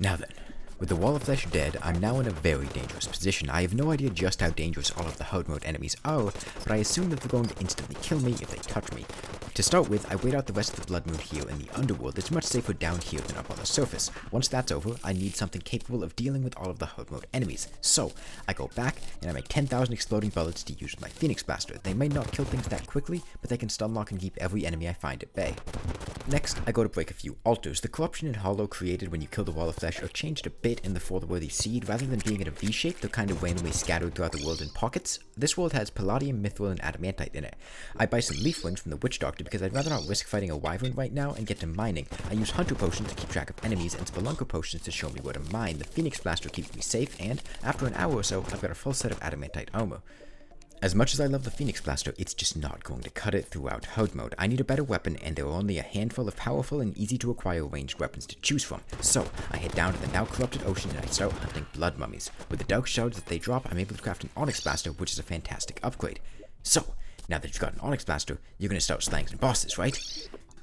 Now then, with the Wall of Flesh dead, I'm now in a very dangerous position. I have no idea just how dangerous all of the hard mode enemies are, but I assume that they're going to instantly kill me if they touch me. To start with, I wait out the rest of the Blood Moon here in the underworld. It's much safer down here than up on the surface. Once that's over, I need something capable of dealing with all of the hard mode enemies. So, I go back, and I make 10,000 exploding bullets to use with my Phoenix Blaster. They may not kill things that quickly, but they can stun lock and keep every enemy I find at bay. Next, I go to break a few altars. The corruption in Hollow created when you kill the Wall of Flesh are changed a bit in the Fortherworthy Seed. Rather than being in a V shape, they're kind of randomly scattered throughout the world in pockets. This world has Palladium, Mithril, and Adamantite in it. I buy some leaf wings from the Witch Doctor because I'd rather not risk fighting a wyvern right now and get to mining. I use Hunter Potions to keep track of enemies and Spelunker Potions to show me where to mine. The Phoenix Blaster keeps me safe, and after an hour or so, I've got a full set of Adamantite armor. As much as I love the Phoenix Blaster, it's just not going to cut it throughout hard mode. I need a better weapon, and there are only a handful of powerful and easy to acquire ranged weapons to choose from. So, I head down to the now corrupted ocean and I start hunting blood mummies. With the dark shards that they drop, I'm able to craft an Onyx Blaster, which is a fantastic upgrade. So, now that you've got an Onyx Blaster, you're going to start slaying some bosses, right?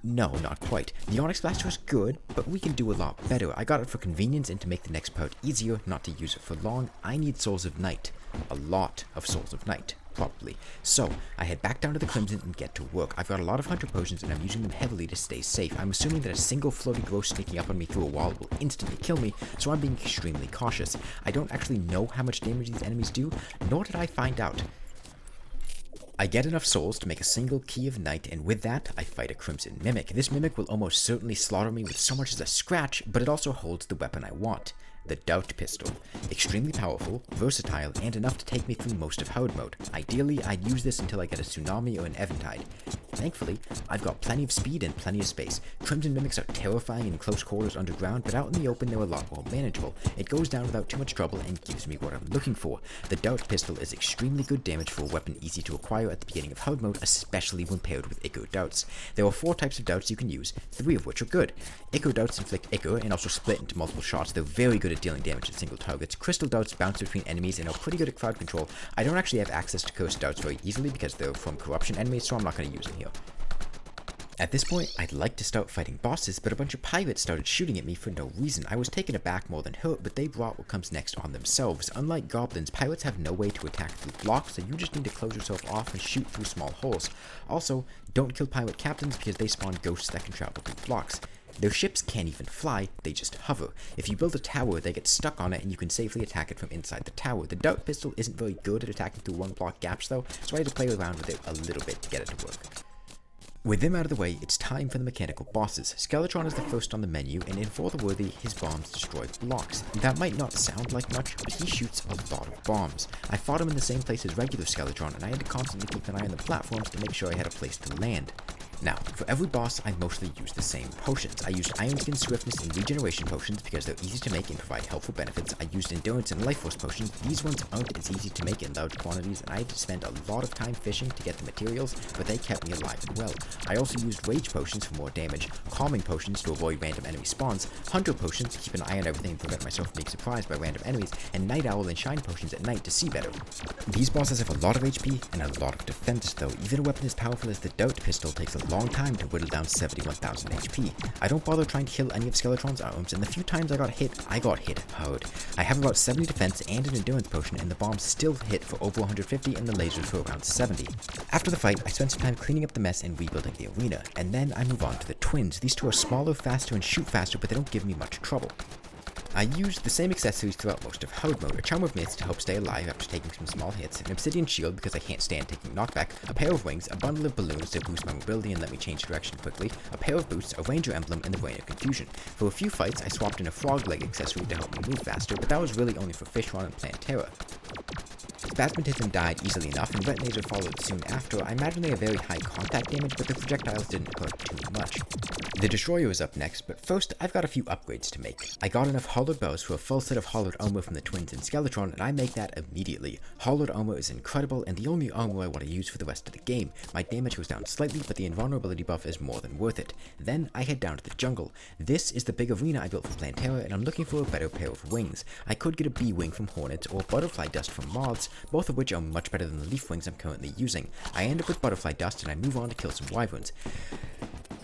No, not quite. The Onyx Blaster is good, but we can do a lot better. I got it for convenience and to make the next part easier, not to use it for long. I need Souls of Night. A lot of Souls of Night. Probably. So, I head back down to the Crimson and get to work. I've got a lot of Hunter Potions and I'm using them heavily to stay safe. I'm assuming that a single floaty ghost sneaking up on me through a wall will instantly kill me, so I'm being extremely cautious. I don't actually know how much damage these enemies do, nor did I find out. I get enough souls to make a single Key of Night, and with that, I fight a Crimson Mimic. This Mimic will almost certainly slaughter me with so much as a scratch, but it also holds the weapon I want. The Dart Pistol. Extremely powerful, versatile, and enough to take me through most of hard mode. Ideally, I'd use this until I get a Tsunami or an Eventide. Thankfully, I've got plenty of speed and plenty of space. Crimson Mimics are terrifying in close quarters underground, but out in the open they're a lot more manageable. It goes down without too much trouble and gives me what I'm looking for. The Dart Pistol is extremely good damage for a weapon easy to acquire at the beginning of hard mode, especially when paired with Ichor Darts. There are 4 types of darts you can use, 3 of which are good. Ichor Darts inflict Ichor and also split into multiple shots. They're very good at dealing damage at single targets. Crystal Darts bounce between enemies and are pretty good at crowd control. I don't actually have access to Cursed Darts very easily because they're from corruption enemies, so I'm not going to use them here. At this point, I'd like to start fighting bosses, but a bunch of pirates started shooting at me for no reason. I was taken aback more than hurt, but they brought what comes next on themselves. Unlike goblins, pirates have no way to attack through blocks, so you just need to close yourself off and shoot through small holes. Also, don't kill pirate captains because they spawn ghosts that can travel through blocks. Their ships can't even fly, they just hover. If you build a tower, they get stuck on it and you can safely attack it from inside the tower. The Dart Pistol isn't very good at attacking through 1-block gaps though, so I had to play around with it a little bit to get it to work. With them out of the way, it's time for the mechanical bosses. Skeletron is the first on the menu, and in Fortherworthy, his bombs destroy blocks. That might not sound like much, but he shoots a lot of bombs. I fought him in the same place as regular Skeletron, and I had to constantly keep an eye on the platforms to make sure I had a place to land. Now, for every boss, I mostly use the same potions. I used Iron Skin, Swiftness, and Regeneration potions because they're easy to make and provide helpful benefits. I used Endurance and Life Force potions. These ones aren't as easy to make in large quantities, and I had to spend a lot of time fishing to get the materials, but they kept me alive and well. I also used Rage potions for more damage, Calming potions to avoid random enemy spawns, Hunter potions to keep an eye on everything and prevent myself from being surprised by random enemies, and Night Owl and Shine potions at night to see better. These bosses have a lot of HP and a lot of defense though. Even a weapon as powerful as the Dart Pistol takes a long time to whittle down 71,000 HP. I don't bother trying to kill any of Skeletron's arms, and the few times I got hit hard. I have about 70 defense and an endurance potion, and the bombs still hit for over 150 and the lasers for around 70. After the fight, I spent some time cleaning up the mess and rebuilding the arena, and then I move on to the twins. These two are smaller, faster, and shoot faster, but they don't give me much trouble. I used the same accessories throughout most of hard mode, a Charm of Mist to help stay alive after taking some small hits, an Obsidian Shield because I can't stand taking knockback, a pair of wings, a bundle of balloons to boost my mobility and let me change direction quickly, a pair of boots, a Ranger Emblem, and the Brain of Confusion. For a few fights, I swapped in a Frog Leg accessory to help me move faster, but that was really only for Fishron and Plantera. Phasmatism died easily enough, and Retinator followed soon after. I imagine they have very high contact damage, but the projectiles didn't hurt too much. The Destroyer is up next, but first, I've got a few upgrades to make. I got enough Hollowed Bows for a full set of Hollowed Armor from the Twins and Skeletron, and I make that immediately. Hollowed Armor is incredible, and the only armor I want to use for the rest of the game. My damage goes down slightly, but the invulnerability buff is more than worth it. Then, I head down to the jungle. This is the big arena I built for Plantera, and I'm looking for a better pair of wings. I could get a B-Wing from Hornets, or Butterfly Dust from Moths, both of which are much better than the Leaf Wings I'm currently using. I end up with Butterfly Dust, and I move on to kill some Wyverns.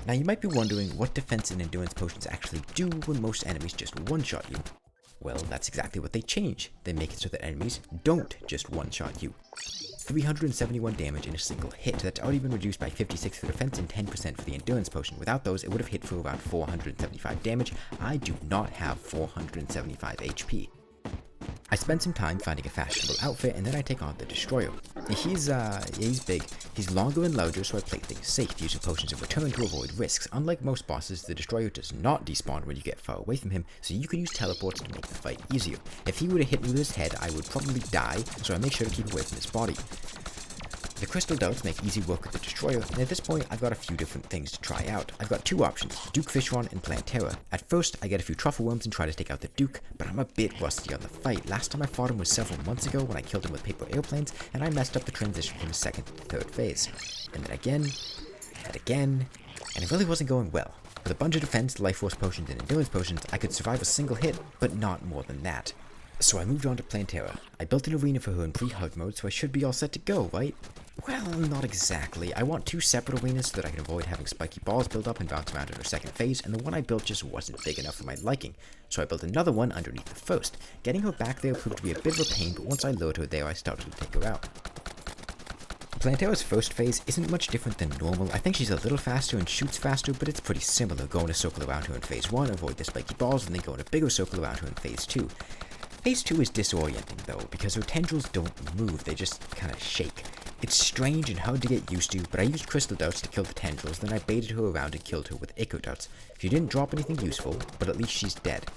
Now you might be wondering what defense and endurance potions actually do when most enemies just one-shot you. Well, that's exactly what they change. They make it so that enemies don't just one-shot you. 371 damage in a single hit. That's already been reduced by 56 for defense and 10% for the endurance potion. Without those, it would have hit for around 475 damage. I do not have 475 HP. I spend some time finding a fashionable outfit, and then I take on the Destroyer. He's big, he's longer and larger, so I play things safe, using potions of return to avoid risks. Unlike most bosses, the Destroyer does not despawn when you get far away from him, so you can use teleports to make the fight easier. If he were to hit me with his head, I would probably die, so I make sure to keep away from his body. The crystal darts make easy work with the Destroyer, and at this point I've got a few different things to try out. I've got two options, Duke Fishron and Plantera. At first, I get a few truffle worms and try to take out the Duke, but I'm a bit rusty on the fight. Last time I fought him was several months ago when I killed him with paper airplanes, and I messed up the transition from his second to third phase. And then again, and again, and it really wasn't going well. With a bunch of defense, life force potions, and endurance potions, I could survive a single hit, but not more than that. So I moved on to Plantera. I built an arena for her in pre-hug mode, so I should be all set to go, right? Well, not exactly. I want two separate arenas so that I can avoid having spiky balls build up and bounce around in her second phase, and the one I built just wasn't big enough for my liking. So I built another one underneath the first. Getting her back there proved to be a bit of a pain, but once I lured her there, I started to take her out. Plantera's first phase isn't much different than normal. I think she's a little faster and shoots faster, but it's pretty similar. Go in a circle around her in phase 1, avoid the spiky balls, and then go in a bigger circle around her in phase 2. Phase 2 is disorienting though, because her tendrils don't move, they just kinda shake. It's strange and hard to get used to, but I used crystal darts to kill the tendrils, then I baited her around and killed her with Ichor darts. She didn't drop anything useful, but at least she's dead.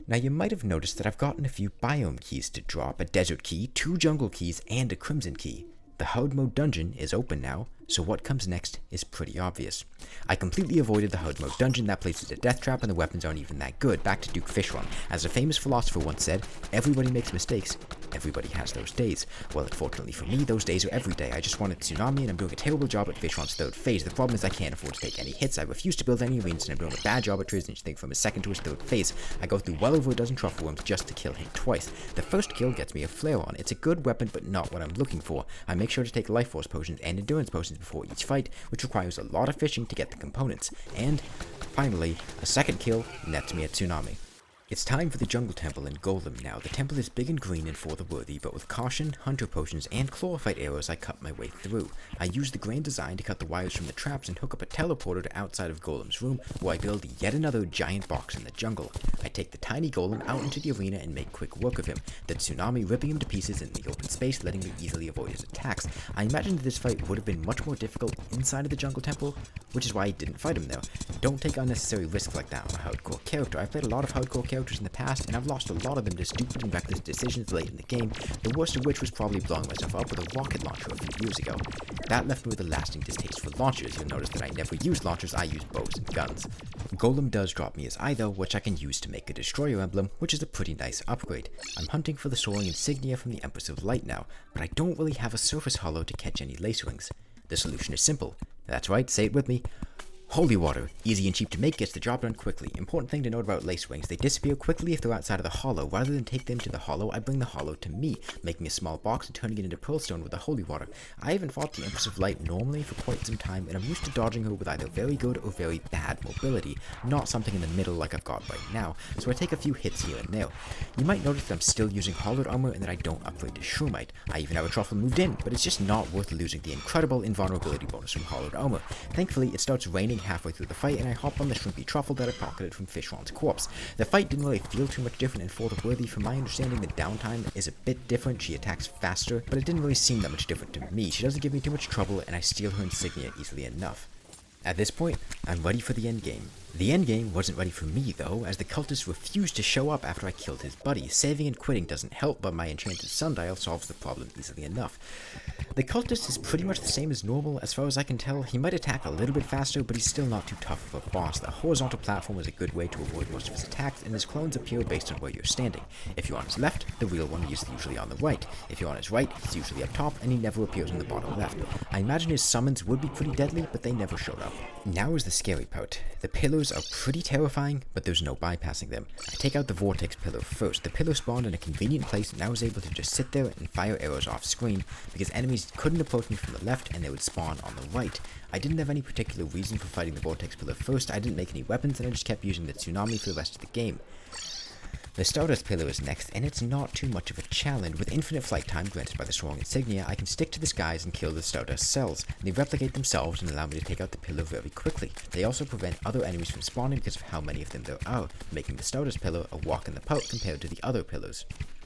Now you might have noticed that I've gotten a few biome keys to drop, a desert key, 2 jungle keys, and a crimson key. The hard mode dungeon is open now, so what comes next is pretty obvious. I completely avoided the hard mode dungeon that places a death trap and the weapons aren't even that good. Back to Duke Fishron. As a famous philosopher once said, everybody makes mistakes, everybody has those days. Well, unfortunately for me, those days are every day. I just wanted Tsunami and I'm doing a terrible job at Fishron's third phase. The problem is I can't afford to take any hits. I refuse to build any arenas and I'm doing a bad job at transitioning from his second to his third phase. I go through well over a dozen truffle worms just to kill him twice. The first kill gets me a flare on. It's a good weapon but not what I'm looking for. I make sure to take life force potions and endurance potions before each fight, which requires a lot of fishing to get the components. And finally, a second kill nets me a Tsunami. It's time for the Jungle Temple in Golem now. The temple is big and green and for the worthy, but with caution, hunter potions, and chlorophyte arrows I cut my way through. I use the grand design to cut the wires from the traps and hook up a teleporter to outside of Golem's room, where I build yet another giant box in the jungle. I take the tiny Golem out into the arena and make quick work of him, the Tsunami ripping him to pieces in the open space, letting me easily avoid his attacks. I imagined that this fight would have been much more difficult inside of the Jungle Temple, which is why I didn't fight him there. Don't take unnecessary risks like that. I'm a hardcore character. I've played a lot of hardcore characters in the past, and I've lost a lot of them to stupid and reckless decisions late in the game, the worst of which was probably blowing myself up with a rocket launcher a few years ago. That left me with a lasting distaste for launchers. You'll notice that I never use launchers, I use bows and guns. Golem does drop me his eye though, which I can use to make a Destroyer emblem, which is a pretty nice upgrade. I'm hunting for the soaring insignia from the Empress of Light now, but I don't really have a surface hollow to catch any lace wings. The solution is simple. That's right, say it with me. Holy water. Easy and cheap to make, gets the job done quickly. Important thing to note about lace wings, they disappear quickly if they're outside of the hollow. Rather than take them to the hollow, I bring the hollow to me, making a small box and turning it into pearlstone with the holy water. I haven't fought the Empress of Light normally for quite some time, and I'm used to dodging her with either very good or very bad mobility, not something in the middle like I've got right now, so I take a few hits here and there. You might notice that I'm still using hollowed armor and that I don't upgrade to Shroomite. I even have a truffle moved in, but it's just not worth losing the incredible invulnerability bonus from hollowed armor. Thankfully, it starts raining halfway through the fight, and I hop on the shrimpy truffle that I pocketed from Fishron's corpse. The fight didn't really feel too much different in For the Worthy. From my understanding, the downtime is a bit different. She attacks faster, but it didn't really seem that much different to me. She doesn't give me too much trouble, and I steal her insignia easily enough. At this point, I'm ready for the endgame. The endgame wasn't ready for me though, as the cultist refused to show up after I killed his buddy. Saving and quitting doesn't help, but my enchanted sundial solves the problem easily enough. The cultist is pretty much the same as normal, as far as I can tell. He might attack a little bit faster, but he's still not too tough of a boss. The horizontal platform is a good way to avoid most of his attacks, and his clones appear based on where you're standing. If you're on his left, the real one is usually on the right. If you're on his right, he's usually up top, and he never appears on the bottom left. I imagine his summons would be pretty deadly, but they never showed up. Now is the scary part. The pillars pillows are pretty terrifying, but there's no bypassing them. I take out the vortex pillow first. The pillow spawned in a convenient place and I was able to just sit there and fire arrows off screen because enemies couldn't approach me from the left and they would spawn on the right. I didn't have any particular reason for fighting the vortex pillow first. I didn't make any weapons and I just kept using the tsunami for the rest of the game. The Stardust Pillar is next, and it's not too much of a challenge. With infinite flight time granted by the strong insignia, I can stick to the skies and kill the Stardust cells. They replicate themselves and allow me to take out the pillar very quickly. They also prevent other enemies from spawning because of how many of them there are, making the Stardust Pillar a walk in the park compared to the other pillars.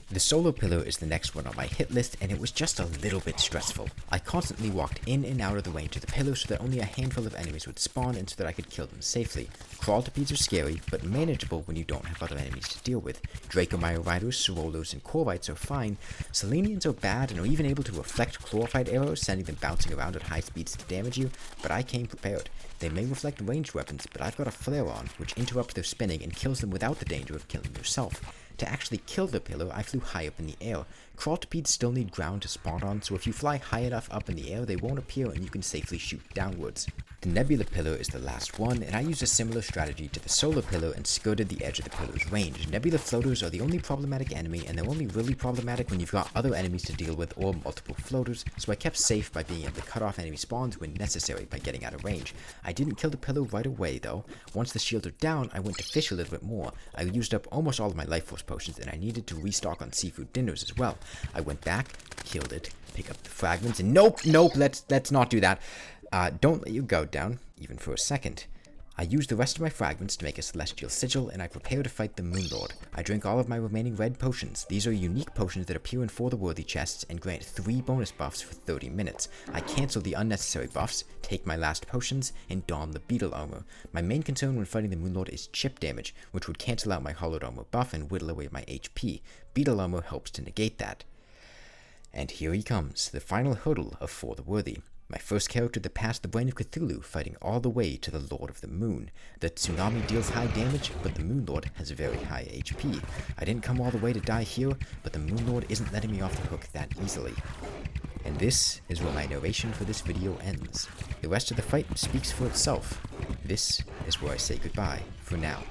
The Solar Pillar is the next one on my hit list, and it was just a little bit stressful. I constantly walked in and out of the range of the pillar so that only a handful of enemies would spawn and so that I could kill them safely. Crawltipedes are scary, but manageable when you don't have other enemies to deal with. Dracomire Riders, Sorolos, and Corvites are fine. Selenians are bad and are even able to reflect chlorophyte arrows, sending them bouncing around at high speeds to damage you, but I came prepared. They may reflect ranged weapons, but I've got a flare on, which interrupts their spinning and kills them without the danger of killing yourself. To actually kill the pillar, I flew high up in the air. Crawltipedes still need ground to spawn on, so if you fly high enough up in the air, they won't appear and you can safely shoot downwards. The Nebula Pillar is the last one, and I used a similar strategy to the Solar Pillar and skirted the edge of the pillar's range. Nebula floaters are the only problematic enemy, and they're only really problematic when you've got other enemies to deal with or multiple floaters, so I kept safe by being able to cut off enemy spawns when necessary by getting out of range. I didn't kill the pillar right away though. Once the shields are down, I went to fish a little bit more. I used up almost all of my life force potions, and I needed to restock on seafood dinners as well. I went back, killed it, pick up the fragments, and nope, let's not do that. Don't let your guard down, even for a second. I used the rest of my fragments to make a celestial sigil, and I prepare to fight the Moon Lord. I drink all of my remaining red potions. These are unique potions that appear in For the Worthy chests and grant 3 bonus buffs for 30 minutes. I cancel the unnecessary buffs, take my last potions, and don the beetle armor. My main concern when fighting the Moon Lord is chip damage, which would cancel out my hollowed armor buff and whittle away my HP. Beetle armor helps to negate that. And here he comes, the final hurdle of For the Worthy. My first character to pass the Brain of Cthulhu, fighting all the way to the Lord of the Moon. The tsunami deals high damage, but the Moon Lord has very high HP. I didn't come all the way to die here, but the Moon Lord isn't letting me off the hook that easily. And this is where my narration for this video ends. The rest of the fight speaks for itself. This is where I say goodbye for now.